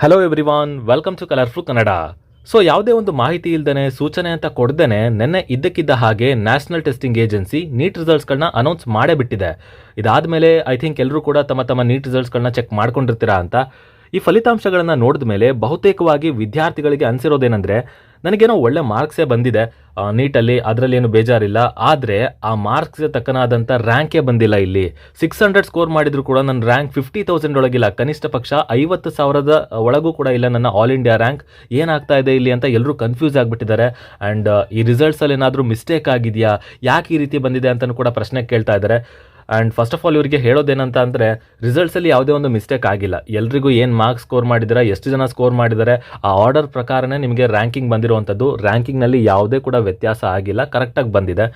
Hello everyone, welcome to colourful Kannada. So ಯಾವುದೇ ಒಂದು ಮಾಹಿತಿ ಇಲ್ದೇನೆ ಸೂಚನೆ ಅಂತ ಕೊಡ್ದೇನೆ ನೆನ್ನೆ ಇದ್ದಕ್ಕಿದ್ದ ಹಾಗೆ ನ್ಯಾಷನಲ್ ಟೆಸ್ಟಿಂಗ್ ಏಜೆನ್ಸಿ ನೀಟ್ ರಿಸಲ್ಟ್ಸ್ಗಳನ್ನ ಅನೌನ್ಸ್ ಮಾಡೇ ಬಿಟ್ಟಿದೆ. ಇದಾದಮೇಲೆ ಐ ಥಿಂಕ್ ಎಲ್ಲರೂ ಕೂಡ ತಮ್ಮ ತಮ್ಮ ನೀಟ್ ರಿಸಲ್ಟ್ಸ್ಗಳನ್ನ ಚೆಕ್ ಮಾಡ್ಕೊಂಡಿರ್ತೀರಾ ಅಂತ. ಈ ಫಲಿತಾಂಶಗಳನ್ನು ನೋಡಿದ ಮೇಲೆ ಬಹುತೇಕವಾಗಿ ವಿದ್ಯಾರ್ಥಿಗಳಿಗೆ ಅನಿಸಿರೋದೇನೆಂದರೆ, ನನಗೇನೋ ಒಳ್ಳೆ ಮಾರ್ಕ್ಸೇ ಬಂದಿದೆ ನೀಟಲ್ಲಿ, ಅದರಲ್ಲಿ ಏನು ಬೇಜಾರಿಲ್ಲ. ಆದರೆ ಆ ಮಾರ್ಕ್ಸ್ಗೆ ತಕ್ಕನಾದಂಥ ರ್ಯಾಂಕೇ ಬಂದಿಲ್ಲ. ಇಲ್ಲಿ 600 ಸ್ಕೋರ್ ಮಾಡಿದ್ರು ಕೂಡ ನನ್ನ ರ್ಯಾಂಕ್ 50,000 ಒಳಗಿಲ್ಲ, ಕನಿಷ್ಠ ಪಕ್ಷ 50,000 ಒಳಗೂ ಕೂಡ ಇಲ್ಲ ನನ್ನ ಆಲ್ ಇಂಡಿಯಾ ರ್ಯಾಂಕ್. ಏನಾಗ್ತಾ ಇದೆ ಇಲ್ಲಿ ಅಂತ ಎಲ್ಲರೂ ಕನ್ಫ್ಯೂಸ್ ಆಗಿಬಿಟ್ಟಿದ್ದಾರೆ. ಆ್ಯಂಡ್ ಈ ರಿಸಲ್ಟ್ಸಲ್ಲಿ ಏನಾದರೂ ಮಿಸ್ಟೇಕ್ ಆಗಿದೆಯಾ, ಯಾಕೆ ಈ ರೀತಿ ಬಂದಿದೆ ಅಂತಲೂ ಕೂಡ ಪ್ರಶ್ನೆ ಕೇಳ್ತಾ ಇದ್ದಾರೆ. ಆ್ಯಂಡ್ ಫಸ್ಟ್ ಆಫ್ ಆಲ್ ಇವರಿಗೆ ಹೇಳೋದೇನಂತ ಅಂದರೆ, ರಿಸಲ್ಟ್ಸಲ್ಲಿ ಯಾವುದೇ ಒಂದು ಮಿಸ್ಟೇಕ್ ಆಗಿಲ್ಲ. ಎಲ್ರಿಗೂ ಏನು ಮಾರ್ಕ್ಸ್ ಸ್ಕೋರ್ ಮಾಡಿದ್ದಾರೆ, ಎಷ್ಟು ಜನ ಸ್ಕೋರ್ ಮಾಡಿದ್ದಾರೆ, ಆ ಆರ್ಡರ್ ಪ್ರಕಾರನೇ ನಿಮಗೆ ರ್ಯಾಂಕಿಂಗ್ ಬಂದಿರುವಂಥದ್ದು. ರ್ಯಾಂಕಿಂಗ್ನಲ್ಲಿ ಯಾವುದೇ ಕೂಡ ವ್ಯತ್ಯಾಸ ಆಗಿಲ್ಲ, ಕರೆಕ್ಟಾಗಿ ಬಂದಿದೆ.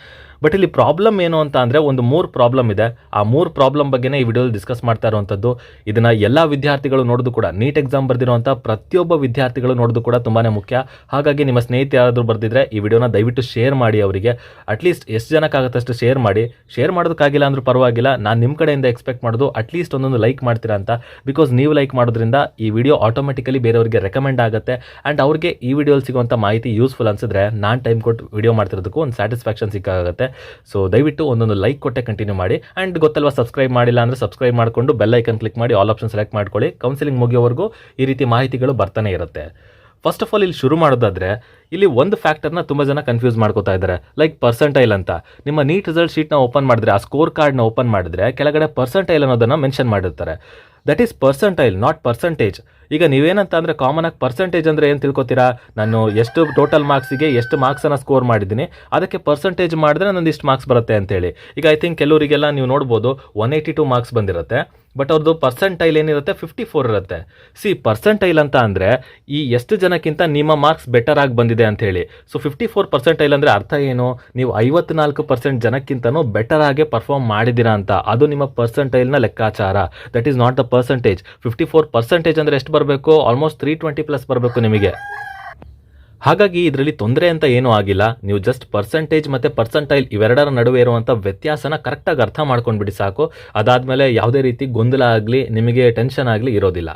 ಬಟ್ ಇಲ್ಲಿ ಪ್ರಾಬ್ಲಮ್ ಏನು ಅಂತ ಅಂದರೆ, ಒಂದು 3 ಪ್ರಾಬ್ಲಮ್ ಇದೆ. ಆ 3 ಪ್ರಾಬ್ಲಮ್ ಬಗ್ಗೆನೇ ಈ ವಿಡಿಯೋದಲ್ಲಿ ಡಿಸ್ಕಸ್ ಮಾಡ್ತಾ ಇರುವಂಥದ್ದು. ಇದನ್ನು ಎಲ್ಲ ವಿದ್ಯಾರ್ಥಿಗಳು ನೋಡೋದು ಕೂಡ, ನೀಟ್ ಎಕ್ಸಾಮ್ ಬರೆದಿರುವಂಥ ಪ್ರತಿಯೊಬ್ಬ ವಿದ್ಯಾರ್ಥಿಗಳು ನೋಡೋದು ಕೂಡ ತುಂಬಾ ಮುಖ್ಯ. ಹಾಗಾಗಿ ನಿಮ್ಮ ಸ್ನೇಹಿತ ಯಾರಾದರೂ ಬರೆದಿದ್ರೆ ಈ ವಿಡಿಯೋನ ದಯವಿಟ್ಟು ಶೇರ್ ಮಾಡಿ ಅವರಿಗೆ. ಅಟ್ಲೀಸ್ಟ್ ಎಷ್ಟು ಜನಕ್ಕಾಗುತ್ತಷ್ಟು ಶೇರ್ ಮಾಡಿ. ಶೇರ್ ಮಾಡೋದಕ್ಕಾಗಿಲ್ಲ ಅಂದರೂ ಪರವಾಗಿಲ್ಲ, ನಾನು ನಿಮ್ಮ ಕಡೆಯಿಂದ ಎಕ್ಸ್ಪೆಕ್ಟ್ ಮಾಡೋದು ಅಟ್ಲೀಸ್ಟ್ ಒಂದೊಂದು ಲೈಕ್ ಮಾಡ್ತೀರಾ ಅಂತ. ಬಿಕಾಸ್ ನೀವು ಲೈಕ್ ಮಾಡೋದ್ರಿಂದ ಈ ವಿಡಿಯೋ ಆಟೋಮೆಟಿಕಲಿ ಬೇರೆಯವರಿಗೆ ರೆಕಮೆಂಡ್ ಆಗುತ್ತೆ. ಆ್ಯಂಡ್ ಅವ್ರಿಗೆ ಈ ವಿಡಿಯೋಲಿ ಸಿಗುವಂಥ ಮಾಹಿತಿ ಯೂಸ್ಫುಲ್ ಅನಿಸಿದ್ರೆ ನಾನು ಟೈಮ್ ಕೊಟ್ಟು ವಿಡಿಯೋ ಮಾಡ್ತಿರೋದಕ್ಕೂ ಒಂದು ಸ್ಯಾಟಿಸ್ಫ್ಯಾಕ್ಷನ್ ಸಿಕ್ಕಾಗುತ್ತೆ. ಸೊ ದಯವಿಟ್ಟು ಒಂದೊಂದು ಲೈಕ್ ಕೊಟ್ಟೆ ಕಂಟಿನ್ಯೂ ಮಾಡಿ. ಆ್ಯಂಡ್ ಗೊತ್ತಲ್ವಾ, ಸಬ್ಸ್ಕ್ರೈಬ್ ಮಾಡಿಲ್ಲ ಅಂದರೆ ಸಬ್ಸ್ಕ್ರೈಬ್ ಮಾಡಿಕೊಂಡು ಬೆಲ್ ಐಕನ್ ಕ್ಲಿಕ್ ಮಾಡಿ ಆಲ್ ಆಪ್ಷನ್ ಸೆಲೆಕ್ಟ್ ಮಾಡ್ಕೊಳ್ಳಿ. ಕೌನ್ಸಿಲಿಂಗ್ ಮುಗಿಯೋವರೆಗೂ ಈ ರೀತಿ ಮಾಹಿತಿಗಳು ಬರ್ತಾನೆ ಇರುತ್ತೆ. ಫಸ್ಟ್ ಆಫ್ ಆಲ್ ಇಲ್ಲಿ ಶುರು ಮಾಡೋದಾದರೆ, ಇಲ್ಲಿ ಒಂದು ಫ್ಯಾಕ್ಟರ್ನ ತುಂಬ ಜನ ಕನ್ಫ್ಯೂಸ್ ಮಾಡ್ಕೋತಾ ಇದ್ದಾರೆ, ಲೈಕ್ ಪರ್ಸೆಂಟೈಲ್ ಅಂತ. ನಿಮ್ಮ ನೀಟ್ ರಿಸಲ್ಟ್ ಶೀಟ್ನ ಓಪನ್ ಮಾಡಿದ್ರೆ, ಆ ಸ್ಕೋರ್ ಕಾರ್ಡ್ನ ಓಪನ್ ಮಾಡಿದ್ರೆ ಕೆಳಗಡೆ ಪರ್ಸೆಂಟೈಲ್ ಅನ್ನೋದನ್ನು ಮೆನ್ಷನ್ ಮಾಡಿರ್ತಾರೆ. That is percentile, not percentage. ಈಗ ನೀವೇನಂತ ಅಂದರೆ, ಕಾಮನಾಗಿ ಪರ್ಸೆಂಟೇಜ್ ಅಂದರೆ ಏನು ತಿಳ್ಕೊತೀರಾ, ನಾನು ಎಷ್ಟು ಟೋಟಲ್ ಮಾರ್ಕ್ಸಿಗೆ ಎಷ್ಟು ಮಾರ್ಕ್ಸನ್ನು ಸ್ಕೋರ್ ಮಾಡಿದ್ದೀನಿ, ಅದಕ್ಕೆ ಪರ್ಸೆಂಟೇಜ್ ಮಾಡಿದ್ರೆ ನಂದು ಇಷ್ಟು ಮಾರ್ಕ್ಸ್ ಬರುತ್ತೆ ಅಂತೇಳಿ. ಈಗ ಐ ಥಿಂಕ್ ಕೆಲವರಿಗೆಲ್ಲ ನೀವು ನೋಡ್ಬೋದು 182 ಮಾರ್ಕ್ಸ್ ಬಂದಿರುತ್ತೆ. ಬಟ್ ಅವ್ರದ್ದು ಪರ್ಸೆಂಟೈಲ್ ಏನಿರುತ್ತೆ 54 ಇರುತ್ತೆ. ಪರ್ಸೆಂಟೈಲ್ ಅಂತ ಅಂದರೆ ಈ ಎಷ್ಟು ಜನಕ್ಕಿಂತ ನಿಮ್ಮ ಮಾರ್ಕ್ಸ್ ಬೆಟರ್ ಆಗಿ ಬಂದಿದೆ ಅಂತ ಹೇಳಿ. ಸೊ 54 ಪರ್ಸೆಂಟೈಲ್ ಅಂದರೆ ಅರ್ಥ ಏನು, ನೀವು 54% ಜನಕ್ಕಿಂತನೂ ಬೆಟರ್ ಆಗಿ ಪರ್ಫಾರ್ಮ್ ಮಾಡಿದ್ದೀರಾ ಅಂತ. ಅದು ನಿಮ್ಮ ಪರ್ಸೆಂಟೈಲ್ನ ಲೆಕ್ಕಾಚಾರ. That is not the percentage. 54% ಅಂದರೆ ಎಷ್ಟು ಬರಬೇಕು, ಆಲ್ಮೋಸ್ಟ್ 320+ ಬರಬೇಕು ನಿಮಗೆ. ಹಾಗಾಗಿ ಇದರಲ್ಲಿ ತೊಂದರೆ ಅಂತ ಏನೂ ಆಗಿಲ್ಲ. ನೀವು ಜಸ್ಟ್ ಪರ್ಸೆಂಟೇಜ್ ಮತ್ತು ಪರ್ಸೆಂಟೈಲ್ ಇವೆರಡರ ನಡುವೆ ಇರುವಂಥ ವ್ಯತ್ಯಾಸನ ಕರೆಕ್ಟಾಗಿ ಅರ್ಥ ಮಾಡ್ಕೊಂಡ್ಬಿಡಿ ಸಾಕು. ಅದಾದಮೇಲೆ ಯಾವುದೇ ರೀತಿ ಗೊಂದಲ ಆಗಲಿ, ನಿಮಗೆ ಟೆನ್ಷನ್ ಆಗಲಿ ಇರೋದಿಲ್ಲ.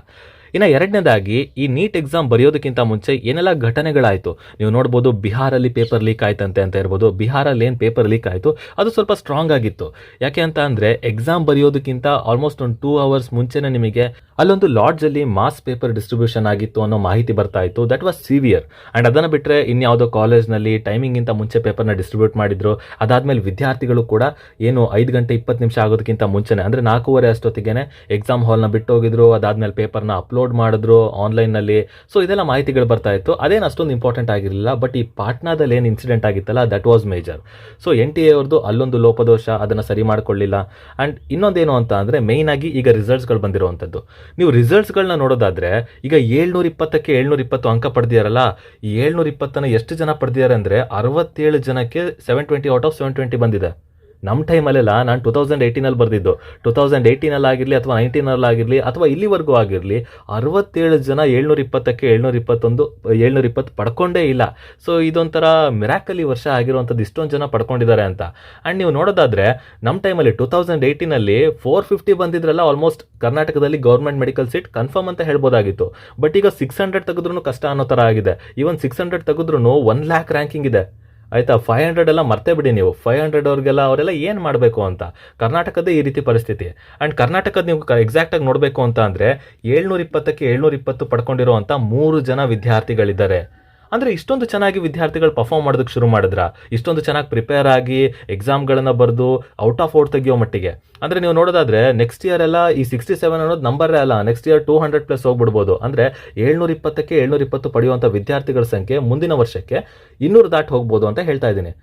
ಇನ್ನು ಎರಡನೇದಾಗಿ, ಈ ನೀಟ್ ಎಕ್ಸಾಮ್ ಬರೆಯೋದಕ್ಕಿಂತ ಮುಂಚೆ ಏನೆಲ್ಲ ಘಟನೆಗಳಾಯಿತು ನೀವು ನೋಡ್ಬೋದು. ಬಿಹಾರಲ್ಲಿ ಪೇಪರ್ ಲೀಕ್ ಆಯ್ತಂತೆ ಅಂತ ಇರ್ಬೋದು. ಬಿಹಾರಲ್ಲಿ ಏನು ಪೇಪರ್ ಲೀಕ್ ಆಯಿತು ಅದು ಸ್ವಲ್ಪ ಸ್ಟ್ರಾಂಗ್ ಆಗಿತ್ತು. ಯಾಕೆ ಅಂತ ಅಂದರೆ, ಎಕ್ಸಾಮ್ ಬರೆಯೋದಕ್ಕಿಂತ ಆಲ್ಮೋಸ್ಟ್ ಒಂದು 2 hours ಮುಂಚೆನೇ ನಿಮಗೆ ಅಲ್ಲೊಂದು ಲಾಡ್ಜಲ್ಲಿ ಮಾಸ್ ಪೇಪರ್ ಡಿಸ್ಟ್ರಿಬ್ಯೂಷನ್ ಆಗಿತ್ತು ಅನ್ನೋ ಮಾಹಿತಿ ಬರ್ತಾ ಇತ್ತು. That was severe. ಆ್ಯಂಡ್ ಅದನ್ನು ಬಿಟ್ಟರೆ ಇನ್ಯಾವುದೋ ಕಾಲೇಜ್ನಲ್ಲಿ ಟೈಮಿಂಗಿಂತ ಮುಂಚೆ ಪೇಪರ್ನ ಡಿಸ್ಟ್ರಿಬ್ಯೂಟ್ ಮಾಡಿದ್ರು. ಅದಾದಮೇಲೆ ವಿದ್ಯಾರ್ಥಿಗಳು ಕೂಡ ಏನು 5 ಗಂಟೆ 20 ನಿಮಿಷ ಆಗೋದಕ್ಕಿಂತ ಮುಂಚೆನೇ, ಅಂದರೆ 4:15 ಅಷ್ಟೊತ್ತಿಗೆ ಎಕ್ಸಾಮ್ ಹಾಲ್ನ ಬಿಟ್ಟು ಹೋಗಿದ್ರು. ಅದಾದಮೇಲೆ ಪೇಪರ್ನ ಅಪ್ಲೋಡ್ ಮಾಡಿದ್ರು ಆನ್ಲೈನ್ನಲ್ಲಿ. ಸೊ ಇದೆಲ್ಲ ಮಾಹಿತಿಗಳು ಬರ್ತಾ ಇತ್ತು. ಅದೇನು ಅಷ್ಟೊಂದು ಇಂಪಾರ್ಟೆಂಟ್ ಆಗಿರಲಿಲ್ಲ. ಬಟ್ ಈ ಪಾಟ್ನಾದಲ್ಲಿ ಏನು ಇನ್ಸಿಡೆಂಟ್ ಆಗಿತ್ತಲ್ಲ, that was major. So NTA ಅವ್ರದ್ದು ಅಲ್ಲೊಂದು ಲೋಪದೋಷ, ಅದನ್ನು ಸರಿ ಮಾಡ್ಕೊಳ್ಳಿಲ್ಲ. ಆ್ಯಂಡ್ ಇನ್ನೊಂದೇನು ಅಂತ ಅಂದರೆ, ಮೇಯ್ನ್ ಆಗಿ ಈಗ ರಿಸಲ್ಟ್ಸ್ಗಳು ಬಂದಿರುವಂಥದ್ದು. ನೀವು ರಿಸಲ್ಟ್ಸ್ಗಳನ್ನ ನೋಡೋದಾದರೆ, ಈಗ 720ಕ್ಕೆ 720 ಅಂಕ ಪಡೆದಿದ್ದಾರಲ್ಲ, ಈ 720 ಎಷ್ಟು ಜನ ಪಡೆದಿದ್ದಾರೆ ಅಂದರೆ 67 ಜನಕ್ಕೆ 720 ಔಟ್ ಆಫ್ 720 ಬಂದಿದೆ. ನಮ್ಮ ಟೈಮಲ್ಲೆಲ್ಲ ನಾನು 2018 ಬರೆದಿದ್ದು. 2018 ಆಗಿರಲಿ ಅಥವಾ 19 ಆಗಿರಲಿ ಅಥವಾ ಇಲ್ಲಿವರೆಗೂ ಆಗಿರಲಿ 67 ಜನ 720ಕ್ಕೆ 720 ಪಡ್ಕೊಂಡೇ ಇಲ್ಲ. ಸೊ ಇದೊಂಥರ ಮಿರಾಕಲ್ ಈ ವರ್ಷ ಆಗಿರುವಂಥದ್ದು, ಇಷ್ಟೊಂದು ಜನ ಪಡ್ಕೊಂಡಿದ್ದಾರೆ ಅಂತ. ಆ್ಯಂಡ್ ನೀವು ನೋಡೋದಾದರೆ, ನಮ್ಮ ಟೈಮಲ್ಲಿ 2018 450 ಬಂದಿದ್ರಲ್ಲ, ಆಲ್ಮೋಸ್ಟ್ ಕರ್ನಾಟಕದಲ್ಲಿ ಗೌರ್ಮೆಂಟ್ ಮೆಡಿಕಲ್ ಸೀಟ್ ಕನ್ಫರ್ಮ್ ಅಂತ ಹೇಳ್ಬೋದಾಗಿತ್ತು. ಬಟ್ ಈಗ 600 ತೆಗೆದ್ರೂ ಕಷ್ಟ ಅನ್ನೋ ಥರ ಆಗಿದೆ. ಈವನ್ 600 ತೆಗೆದ್ರೂ 1 lakh ರ್ಯಾಂಕಿಂಗ್ ಇದೆ. ಆಯಿತಾ, 500 ಎಲ್ಲ ಮರ್ತೇ ಬಿಡಿ ನೀವು. 500 ಅವ್ರಿಗೆಲ್ಲ ಅವರೆಲ್ಲ ಏನು ಮಾಡಬೇಕು ಅಂತ. ಕರ್ನಾಟಕದ ಈ ರೀತಿ ಪರಿಸ್ಥಿತಿ. ಆ್ಯಂಡ್ ಕರ್ನಾಟಕದ ನೀವು ಎಕ್ಸಾಕ್ಟಾಗಿ ನೋಡಬೇಕು ಅಂತ ಅಂದರೆ, 720ಕ್ಕೆ 720 ಪಡ್ಕೊಂಡಿರುವಂಥ 3 ಜನ ವಿದ್ಯಾರ್ಥಿಗಳಿದ್ದಾರೆ. ಅಂದರೆ ಇಷ್ಟೊಂದು ಚೆನ್ನಾಗಿ ವಿದ್ಯಾರ್ಥಿಗಳು ಪರ್ಫಾರ್ಮ್ ಮಾಡೋದಕ್ಕೆ ಶುರು ಮಾಡಿದ್ರ, ಇಷ್ಟೊಂದು ಚೆನ್ನಾಗಿ ಪ್ರಿಪೇರ್ ಆಗಿ ಎಕ್ಸಾಮ್ಗಳನ್ನು ಬರೆದು ಔಟ್ ಆಫ್ ಔಟ್ ತೆಗಿಯೋ ಮಟ್ಟಿಗೆ. ಅಂದರೆ ನೀವು ನೋಡೋದಾದರೆ ನೆಕ್ಸ್ಟ್ ಇಯರ್ ಎಲ್ಲ ಈ 67 ಅನ್ನೋದು ನಂಬರೇ ಅಲ್ಲ, ನೆಕ್ಸ್ಟ್ ಇಯರ್ 200+ ಹೋಗ್ಬಿಡ್ಬೋದು. ಅಂದರೆ 720ಕ್ಕೆ 720 ಪಡೆಯುವಂಥ ವಿದ್ಯಾರ್ಥಿಗಳ ಸಂಖ್ಯೆ ಮುಂದಿನ ವರ್ಷಕ್ಕೆ 200 ದಾಟಿ ಹೋಗ್ಬೋದು ಅಂತ ಹೇಳ್ತಾ ಇದ್ದೀನಿ.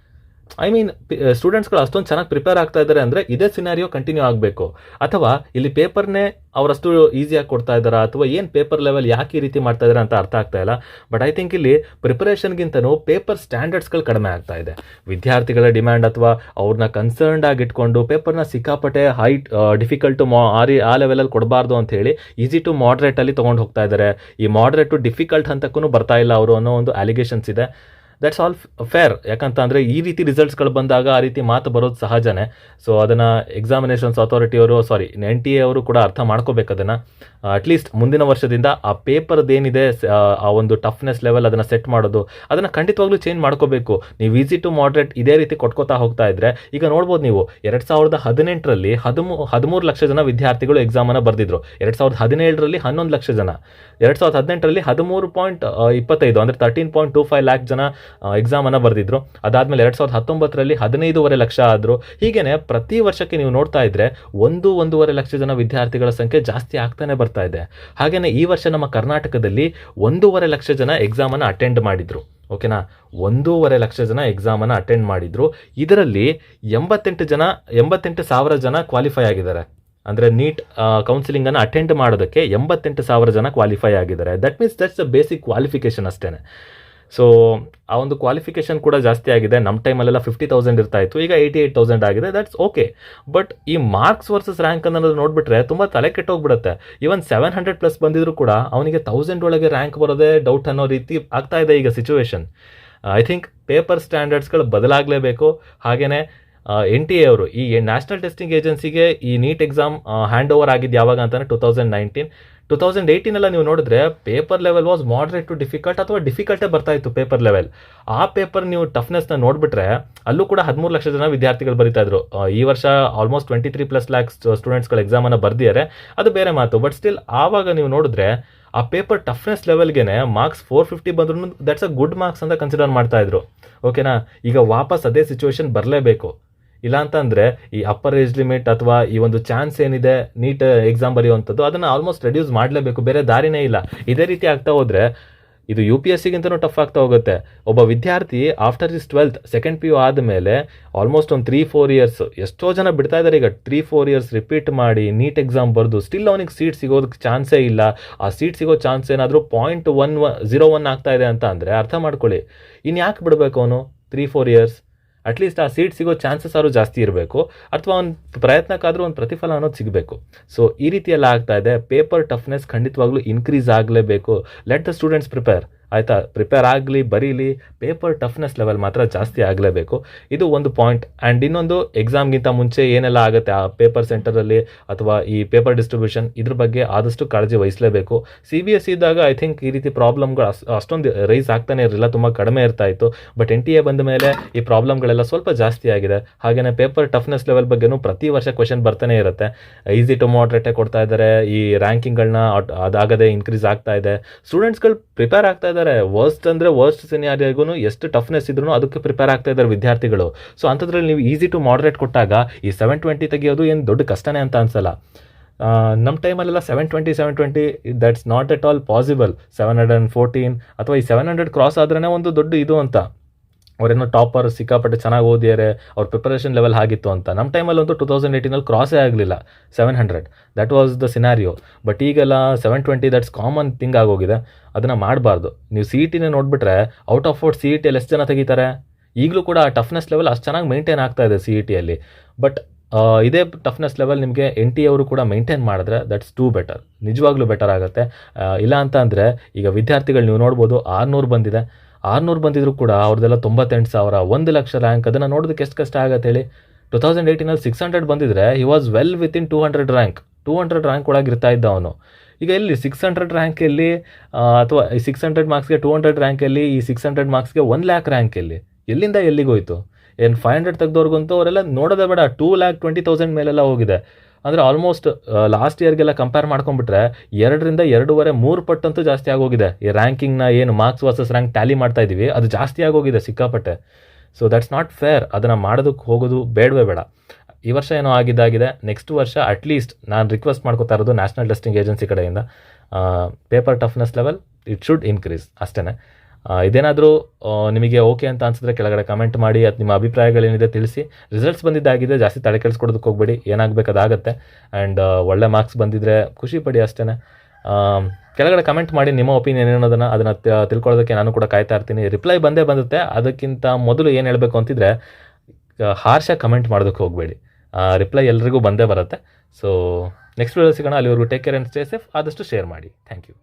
ಐ ಮೀನ್, ಸ್ಟೂಡೆಂಟ್ಸ್ಗಳು ಅಷ್ಟೊಂದು ಚೆನ್ನಾಗಿ ಪ್ರಿಪೇರ್ ಆಗ್ತಾ ಇದ್ದಾರೆ ಅಂದರೆ ಇದೇ ಸಿನಾರಿಯೋ ಕಂಟಿನ್ಯೂ ಆಗಬೇಕು. ಅಥವಾ ಇಲ್ಲಿ ಪೇಪರ್ನೇ ಅವರಷ್ಟು ಈಸಿಯಾಗಿ ಕೊಡ್ತಾ ಇದ್ದಾರಾ, ಅಥವಾ ಏನು ಪೇಪರ್ ಲೆವೆಲ್ ಯಾಕೆ ಈ ರೀತಿ ಮಾಡ್ತಾ ಇದ್ದಾರೆ ಅಂತ ಅರ್ಥ ಆಗ್ತಾ ಇಲ್ಲ. ಬಟ್ ಐ ಥಿಂಕ್ ಇಲ್ಲಿ ಪ್ರಿಪರೇಷನ್ಗಿಂತನೂ ಪೇಪರ್ ಸ್ಟ್ಯಾಂಡರ್ಡ್ಸ್ಗಳು ಕಡಿಮೆ ಆಗ್ತಾ ಇದೆ. ವಿದ್ಯಾರ್ಥಿಗಳ ಡಿಮ್ಯಾಂಡ್ ಅಥವಾ ಅವ್ರನ್ನ ಕನ್ಸರ್ನ್ಡ್ ಆಗಿಟ್ಕೊಂಡು ಪೇಪರ್ನ ಸಿಕ್ಕಾಪಟ್ಟೆ ಡಿಫಿಕಲ್ಟ್ ಆ ಲೆವೆಲಲ್ಲಿ ಕೊಡಬಾರ್ದು ಅಂತ ಹೇಳಿ ಈಸಿ ಟು ಮಾಡ್ರೇಟಲ್ಲಿ ತೊಗೊಂಡು ಹೋಗ್ತಾ ಇದ್ದಾರೆ. ಈ ಮಾಡ್ರೇಟ್ ಟು ಡಿಫಿಕಲ್ಟ್ ಹಂತಕ್ಕೂ ಬರ್ತಾ ಇಲ್ಲ ಅವರು ಅನ್ನೋ ಒಂದು ಅಲಿಗೇಷನ್ಸ್ ಇದೆ. That's all fair. ಯಾಕಂತ ಅಂದರೆ ಈ ರೀತಿ ರಿಸಲ್ಟ್ಸ್ಗಳು ಬಂದಾಗ ಆ ರೀತಿ ಮಾತು ಬರೋದು ಸಹಜನೇ. ಸೊ ಅದನ್ನು ಎಕ್ಸಾಮಿನೇಷನ್ಸ್ ಅಥಾರಿಟಿಯವರು NTA ಅವರು ಕೂಡ ಅರ್ಥ ಮಾಡ್ಕೋಬೇಕು ಅದನ್ನು. ಅಟ್ಲೀಸ್ಟ್ ಮುಂದಿನ ವರ್ಷದಿಂದ ಆ ಪೇಪರ್ದೇನಿದೆ ಆ ಒಂದು ಟಫ್ನೆಸ್ ಲೆವೆಲ್ ಅದನ್ನು ಸೆಟ್ ಮಾಡೋದು ಅದನ್ನು ಖಂಡಿತವಾಗ್ಲೂ ಚೇಂಜ್ ಮಾಡ್ಕೋಬೇಕು. ನೀವು ಈಸಿ ಟು ಮಾಡ್ರೇಟ್ ಇದೇ ರೀತಿ ಕೊಟ್ಕೋತಾ ಹೋಗ್ತಾ ಇದ್ರೆ ಈಗ ನೋಡ್ಬೋದು ನೀವು 2018ರಲ್ಲಿ 13 ಲಕ್ಷ ಜನ ವಿದ್ಯಾರ್ಥಿಗಳು ಎಕ್ಸಾಮನ್ನು ಬರೆದಿದ್ರು. 2017ರಲ್ಲಿ 11 ಲಕ್ಷ ಜನ, 2018ರಲ್ಲಿ 13.25 ಅಂದರೆ 13.25 ಲ್ಯಾಕ್ ಜನ ಎಕ್ಸಾಮನ್ನು ಬರೆದಿದ್ರು. ಅದಾದಮೇಲೆ 2019ರಲ್ಲಿ 15.5 ಲಕ್ಷ ಆದರು. ಹೀಗೇನೆ ಪ್ರತಿ ವರ್ಷಕ್ಕೆ ನೀವು ನೋಡ್ತಾ ಇದ್ರೆ 1.5 ಲಕ್ಷ ಜನ ವಿದ್ಯಾರ್ಥಿಗಳ ಸಂಖ್ಯೆ ಜಾಸ್ತಿ ಆಗ್ತಾನೆ ಬರ್ತಾ ಇದೆ. ಹಾಗೇನೆ ಈ ವರ್ಷ ನಮ್ಮ ಕರ್ನಾಟಕದಲ್ಲಿ 1.5 ಲಕ್ಷ ಜನ ಎಕ್ಸಾಮನ್ನು ಅಟೆಂಡ್ ಮಾಡಿದ್ರು. ಓಕೆನಾ, 1.5 ಲಕ್ಷ ಜನ ಎಕ್ಸಾಮನ್ನು ಅಟೆಂಡ್ ಮಾಡಿದ್ರು. ಇದರಲ್ಲಿ 88,000 ಜನ ಕ್ವಾಲಿಫೈ ಆಗಿದ್ದಾರೆ. ಅಂದರೆ ನೀಟ್ ಕೌನ್ಸಿಲಿಂಗನ್ನು ಅಟೆಂಡ್ ಮಾಡೋದಕ್ಕೆ 88,000 ಜನ ಕ್ವಾಲಿಫೈ ಆಗಿದ್ದಾರೆ. That means that's the basic qualification ಅಷ್ಟೇ. ಸೊ ಆ ಒಂದು ಕ್ವಾಲಿಫಿಕೇಷನ್ ಕೂಡ ಜಾಸ್ತಿ ಆಗಿದೆ. ನಮ್ಮ ಟೈಮಲ್ಲೆಲ್ಲ 50,000 ಇರ್ತಾ ಇತ್ತು, ಈಗ 88,000 ಆಗಿದೆ. That's okay. ಬಟ್ ಈ ಮಾರ್ಕ್ಸ್ ವರ್ಸಸ್ ರ್ಯಾಂಕ್ ಅನ್ನೋದು ನೋಡಿಬಿಟ್ರೆ ತುಂಬ ತಲೆ ಕೆಟ್ಟೋಗ್ಬಿಡುತ್ತೆ. ಈವನ್ 700+ ಬಂದಿದ್ರು ಕೂಡ ಅವನಿಗೆ 1000 ಒಳಗೆ ರ್ಯಾಂಕ್ ಬರೋದೇ ಡೌಟ್ ಅನ್ನೋ ರೀತಿ ಆಗ್ತಾ ಇದೆ ಈಗ ಸಿಚುವೇಶನ್. ಐ ಥಿಂಕ್ ಪೇಪರ್ ಸ್ಟ್ಯಾಂಡರ್ಡ್ಸ್ಗಳು ಬದಲಾಗಲೇಬೇಕು. ಹಾಗೆಯೇ NTA ಅವರು ಈ ನ್ಯಾಷನಲ್ ಟೆಸ್ಟಿಂಗ್ ಏಜೆನ್ಸಿಗೆ ಈ ನೀಟ್ ಎಕ್ಸಾಮ್ ಹ್ಯಾಂಡ್ ಓವರ್ ಆಗಿದ್ದು ಯಾವಾಗ ಅಂತಾನೆ 2018 ನೀವು ನೋಡಿದ್ರೆ paper level was moderate to difficult ಅಥವಾ ಡಿಫಿಕಲ್ಟೇ ಬರ್ತಾ ಇತ್ತು ಪೇಪರ್ ಲೆವೆಲ್. ಆ ಪೇಪರ್ ನೀವು ಟಫ್ನೆಸ್ನ ನೋಡಿಬಿಟ್ರೆ ಅಲ್ಲೂ ಕೂಡ 13 ಲಕ್ಷ ಜನ ವಿದ್ಯಾರ್ಥಿಗಳು ಬರೀತಾ ಇದ್ರು. ಈ ವರ್ಷ ಆಲ್ಮೋಸ್ಟ್ 23+ ಲ್ಯಾಕ್ಸ್ ಸ್ಟೂಡೆಂಟ್ಸ್ಗಳು ಎಕ್ಸಾಮನ್ನು ಬರ್ದಿದ್ದಾರೆ, ಅದು ಬೇರೆ ಮಾತು. ಬಟ್ ಸ್ಟಿಲ್ ಆವಾಗ ನೀವು ನೋಡಿದ್ರೆ ಆ ಪೇಪರ್ ಟಫ್ನೆಸ್ ಲೆವೆಲ್ಗೆ ಮಾರ್ಕ್ಸ್ 450 ಬಂದ್ರೂ ದಟ್ಸ್ ಅ ಗುಡ್ ಮಾರ್ಕ್ಸ್ ಅಂತ ಕನ್ಸಿಡರ್ ಮಾಡ್ತಾ ಇದ್ರು. ಓಕೆನಾ, ಈಗ ವಾಪಸ್ ಅದೇ ಸಿಚುವೇಶನ್ ಬರಲೇಬೇಕು. ಇಲ್ಲ ಅಂತಂದರೆ ಈ ಅಪ್ಪರ್ ಏಜ್ ಲಿಮಿಟ್ ಅಥವಾ ಈ ಒಂದು ಚಾನ್ಸ್ ಏನಿದೆ ನೀಟ್ ಎಕ್ಸಾಮ್ ಬರೆಯುವಂಥದ್ದು ಅದನ್ನು ಆಲ್ಮೋಸ್ಟ್ ರೆಡ್ಯೂಸ್ ಮಾಡಲೇಬೇಕು, ಬೇರೆ ದಾರಿನೇ ಇಲ್ಲ. ಇದೇ ರೀತಿ ಆಗ್ತಾ ಹೋದರೆ ಇದು UPSCಗಿಂತನೂ ಟಫ್ ಆಗ್ತಾ ಹೋಗುತ್ತೆ. ಒಬ್ಬ ವಿದ್ಯಾರ್ಥಿ after is 12th second PU ಆದಮೇಲೆ ಆಲ್ಮೋಸ್ಟ್ ಒಂದು 3-4 ಇಯರ್ಸ್, ಎಷ್ಟೋ ಜನ ಬಿಡ್ತಾ ಇದ್ದಾರೆ ಈಗ. 3-4 ಇಯರ್ಸ್ ರಿಪೀಟ್ ಮಾಡಿ ನೀಟ್ ಎಕ್ಸಾಮ್ ಬರೆದು ಸ್ಟಿಲ್ ಅವನಿಗೆ ಸೀಟ್ ಸಿಗೋದಕ್ಕೆ ಚಾನ್ಸೇ ಇಲ್ಲ. ಆ ಸೀಟ್ ಸಿಗೋ ಚಾನ್ಸ್ ಏನಾದರೂ 0.01 ಆಗ್ತಾ ಇದೆ ಅಂತ ಅಂದರೆ ಅರ್ಥ ಮಾಡ್ಕೊಳ್ಳಿ, ಇನ್ನು ಯಾಕೆ ಬಿಡಬೇಕು ಅವನು 3-4 ಇಯರ್ಸ್? ಅಟ್ಲೀಸ್ಟ್ ಆ ಸೀಟ್ ಸಿಗೋ ಚಾನ್ಸಸ್ ಆದರೂ ಜಾಸ್ತಿ ಇರಬೇಕು, ಅಥವಾ ಒಂದು ಪ್ರಯತ್ನಕ್ಕಾದರೂ ಒಂದು ಪ್ರತಿಫಲ ಅನ್ನೋದು ಸಿಗಬೇಕು. ಸೊ ಈ ರೀತಿಯೆಲ್ಲ ಆಗ್ತಾ ಇದೆ. ಪೇಪರ್ ಟಫ್ನೆಸ್ ಖಂಡಿತವಾಗ್ಲೂ ಇನ್ಕ್ರೀಸ್ ಆಗಲೇಬೇಕು. Let the students prepare. ಆಯಿತಾ, ಪ್ರಿಪೇರ್ ಆಗಲಿ, ಬರೀಲಿ, ಪೇಪರ್ ಟಫ್ನೆಸ್ ಲೆವೆಲ್ ಮಾತ್ರ ಜಾಸ್ತಿ ಆಗಲೇಬೇಕು. ಇದು ಒಂದು ಪಾಯಿಂಟ್. ಆ್ಯಂಡ್ ಇನ್ನೊಂದು, ಎಕ್ಸಾಮ್ಗಿಂತ ಮುಂಚೆ ಏನೆಲ್ಲ ಆಗುತ್ತೆ ಆ ಪೇಪರ್ ಸೆಂಟರಲ್ಲಿ ಅಥವಾ ಈ ಪೇಪರ್ ಡಿಸ್ಟ್ರಿಬ್ಯೂಷನ್, ಇದ್ರ ಬಗ್ಗೆ ಆದಷ್ಟು ಕಾಳಜಿ ವಹಿಸಲೇಬೇಕು. CBSE ಇದ್ದಾಗ ಐ ಥಿಂಕ್ ಈ ರೀತಿ ಪ್ರಾಬ್ಲಮ್ಗಳು ಅಷ್ಟೊಂದು ರೈಸ್ ಆಗ್ತಾನೆ ಇರಲಿಲ್ಲ, ತುಂಬ ಕಡಿಮೆ ಇರ್ತಾ ಇತ್ತು. ಬಟ್ NTA ಬಂದ ಮೇಲೆ ಈ ಪ್ರಾಬ್ಲಮ್ಗಳೆಲ್ಲ ಸ್ವಲ್ಪ ಜಾಸ್ತಿ ಆಗಿದೆ. ಹಾಗೆಯೇ ಪೇಪರ್ ಟಫ್ನೆಸ್ ಲೆವೆಲ್ ಬಗ್ಗೆನೂ ಪ್ರತಿ ವರ್ಷ ಕ್ವೆಶನ್ ಬರ್ತಾನೆ ಇರುತ್ತೆ. ಈಸಿ ಟು ಮಾಡ್ರೇಟೇ ಕೊಡ್ತಾ ಇದ್ದಾರೆ. ಈ ರ್ಯಾಂಕಿಂಗ್ಗಳನ್ನ ಅದಾಗದೆ ಇನ್ಕ್ರೀಸ್ ಆಗ್ತಾ ಇದೆ. ಸ್ಟೂಡೆಂಟ್ಸ್ಗಳು ಪ್ರಿಪೇರ್ ಆಗ್ತಾ ಇದ್ದಾರೆ. ವರ್ಸ್ಟ್ ಸಿನಾರಿಯಾಗೂ ಎಷ್ಟು ಟಫ್ನೆಸ್ ಇದ್ರೂ ಅದಕ್ಕೆ ಪ್ರಿಪೇರ್ ಆಗ್ತಾ ಇದ್ದಾರೆ ವಿದ್ಯಾರ್ಥಿಗಳು. ಸೊ ಅಂಥದ್ರಲ್ಲಿ ನೀವು ಈಸಿ ಟು ಮಾಡ್ರೇಟ್ ಕೊಟ್ಟಾಗ ಈ 720 ತೆಗೆಯೋದು ಏನು ದೊಡ್ಡ ಕಷ್ಟನೇ ಅಂತ ಅನ್ಸಲ್ಲ. ನಮ್ಮ ಟೈಮಲ್ಲೆಲ್ಲ 720 that's not at all possible. 714 ಅಥವಾ ಈ 700 ಕ್ರಾಸ್ ಆದ್ರೇ ಒಂದು ದೊಡ್ಡ ಇದು ಅಂತ. ಅವರೇನೋ ಟಾಪರ್ ಸಿಕ್ಕಾಪಟ್ಟೆ ಚೆನ್ನಾಗಿ ಓದಿದ್ದಾರೆ, ಅವ್ರ ಪ್ರಿಪರೇಷನ್ ಲೆವೆಲ್ ಆಗಿತ್ತು ಅಂತ. ನಮ್ಮ ಟೈಮಲ್ಲಂತೂ 2018 ಕ್ರಾಸೇ ಆಗಲಿಲ್ಲ 700. That was the scenario. But ಈಗೆಲ್ಲ 720 ದಟ್ಸ್ ಕಾಮನ್ ಥಿಂಗ್ ಆಗೋಗಿದೆ. ಅದನ್ನು ಮಾಡಬಾರ್ದು. ನೀವು CET ನೋಡಿಬಿಟ್ರೆ ಔಟ್ ಆಫ್ 4 CET ಎಷ್ಟು ಜನ ತೆಗಿತಾರೆ? ಈಗಲೂ ಕೂಡ ಆ ಟಫ್ನೆಸ್ ಲೆವೆಲ್ ಅಷ್ಟು ಚೆನ್ನಾಗಿ ಮೇಂಟೈನ್ ಆಗ್ತಾ ಇದೆ CETಯಲ್ಲಿ. ಬಟ್ ಇದೇ ಟಫ್ನೆಸ್ ಲೆವೆಲ್ ನಿಮಗೆ NTA ಅವರು ಕೂಡ ಮೇಂಟೈನ್ ಮಾಡಿದ್ರೆ ದಟ್ಸ್ ಟೂ ಬೆಟರ್, ನಿಜವಾಗ್ಲೂ ಬೆಟರ್ ಆಗುತ್ತೆ. ಇಲ್ಲ ಅಂತ ಅಂದರೆ ಈಗ ವಿದ್ಯಾರ್ಥಿಗಳು ನೀವು ನೋಡ್ಬೋದು 600 ಬಂದಿದೆ. 600 ಬಂದಿದ್ರು ಕೂಡ ಅವ್ರದ್ದೆಲ್ಲ 98,000, 1 ಲಕ್ಷ ರ್ಯಾಂಕ್. ಅದನ್ನು ನೋಡೋದಕ್ಕೆ ಎಷ್ಟು ಕಷ್ಟ ಆಗುತ್ತೆ ಹೇಳಿ. 2018 600 ಬಂದಿದ್ರೆ he was well within 200 rank. 200 rank ಒಳಗೆ ಇರ್ತಾ ಇದ್ದ ಅವನು. ಈಗ ಎಲ್ಲಿ 600 ರ್ಯಾಂಕಲ್ಲಿ ಅಥವಾ ಈ 600 ಮಾರ್ಕ್ಸ್ಗೆ 200 ರ್ಯಾಂಕಲ್ಲಿ, ಈ 600 ಮಾರ್ಕ್ಸ್ಗೆ 1 ಲ್ಯಾಕ್ ರ್ಯಾಂಕಲ್ಲಿ ಎಲ್ಲಿಂದ ಎಲ್ಲಿಗೋಯ್ತು? ಏನು 500 ತೆಗೆದವ್ರಿಗಂತೂ ಅವರೆಲ್ಲ ನೋಡೋದೇ ಬೇಡ, 2,20,000 ಮೇಲೆಲ್ಲ ಹೋಗಿದೆ. ಅಂದರೆ ಆಲ್ಮೋಸ್ಟ್ ಲಾಸ್ಟ್ ಇಯರ್ಗೆಲ್ಲ ಕಂಪೇರ್ ಮಾಡ್ಕೊಂಡ್ಬಿಟ್ರೆ 2ರಿಂದ 2.5-3 ಪಟ್ಟಂತೂ ಜಾಸ್ತಿ ಆಗೋಗಿದೆ. ಈ ರ್ಯಾಂಕಿಂಗ್ನ ಏನು ಮಾರ್ಕ್ಸ್ ವರ್ಸಸ್ ರ್ಯಾಂಕ್ ಟ್ಯಾಲಿ ಮಾಡ್ತಾ ಇದ್ದೀವಿ ಅದು ಜಾಸ್ತಿ ಆಗೋಗಿದೆ ಸಿಕ್ಕಾಪಟ್ಟೆ. So that's not fair. ಅದನ್ನು ಮಾಡೋದಕ್ಕೆ ಹೋಗೋದು ಬೇಡವೇ ಬೇಡ. ಈ ವರ್ಷ ಏನೋ ಆಗಿದ್ದಾಗಿದೆ. ನೆಕ್ಸ್ಟ್ ವರ್ಷ ಅಟ್ಲೀಸ್ಟ್ ನಾನು ರಿಕ್ವೆಸ್ಟ್ ಮಾಡ್ಕೋತಾ ಇರೋದು ನ್ಯಾಷನಲ್ ಟೆಸ್ಟಿಂಗ್ ಏಜೆನ್ಸಿ ಕಡೆಯಿಂದ paper toughness level it should increase ಅಷ್ಟೇ. ಇದೇನಾದರೂ ನಿಮಗೆ ಓಕೆ ಅಂತ ಅನಿಸಿದ್ರೆ ಕೆಳಗಡೆ ಕಮೆಂಟ್ ಮಾಡಿ, ಅದು ನಿಮ್ಮ ಅಭಿಪ್ರಾಯಗಳೇನಿದೆ ತಿಳಿಸಿ. ರಿಸಲ್ಟ್ಸ್ ಬಂದಿದ್ದಾಗಿದೆ, ಜಾಸ್ತಿ ತಲೆ ಕೆಡಿಸ್ಕೊಡೋದಕ್ಕೆ ಹೋಗಬೇಡಿ. ಏನಾಗಬೇಕು ಅದಾಗುತ್ತೆ. ಆ್ಯಂಡ್ ಒಳ್ಳೆ ಮಾರ್ಕ್ಸ್ ಬಂದಿದ್ದರೆ ಖುಷಿ ಪಡಿ ಅಷ್ಟೇ. ಕೆಳಗಡೆ ಕಮೆಂಟ್ ಮಾಡಿ ನಿಮ್ಮ ಒಪಿನಿಯನ್ ಏನೋದನ್ನು ಅದನ್ನು ತಿಳ್ಕೊಳ್ಳೋದಕ್ಕೆ ನಾನು ಕೂಡ ಕಾಯ್ತಾ ಇರ್ತೀನಿ. ರಿಪ್ಲೈ ಬಂದೇ ಬರುತ್ತೆ. ಅದಕ್ಕಿಂತ ಮೊದಲು ಏನು ಹೇಳಬೇಕು ಅಂತಿದ್ರೆ ಹಾರ್ಷಾಗಿ ಕಮೆಂಟ್ ಮಾಡೋದಕ್ಕೆ ಹೋಗಬೇಡಿ. ರಿಪ್ಲೈ ಎಲ್ರಿಗೂ ಬಂದೇ ಬರುತ್ತೆ. ಸೊ ನೆಕ್ಸ್ಟ್ ವಿಡಿಯೋ ಸಿಗೋಣ. ಅಲ್ಲಿವರೆಗೂ take care and stay safe. ಆದಷ್ಟು ಶೇರ್ ಮಾಡಿ. Thank you.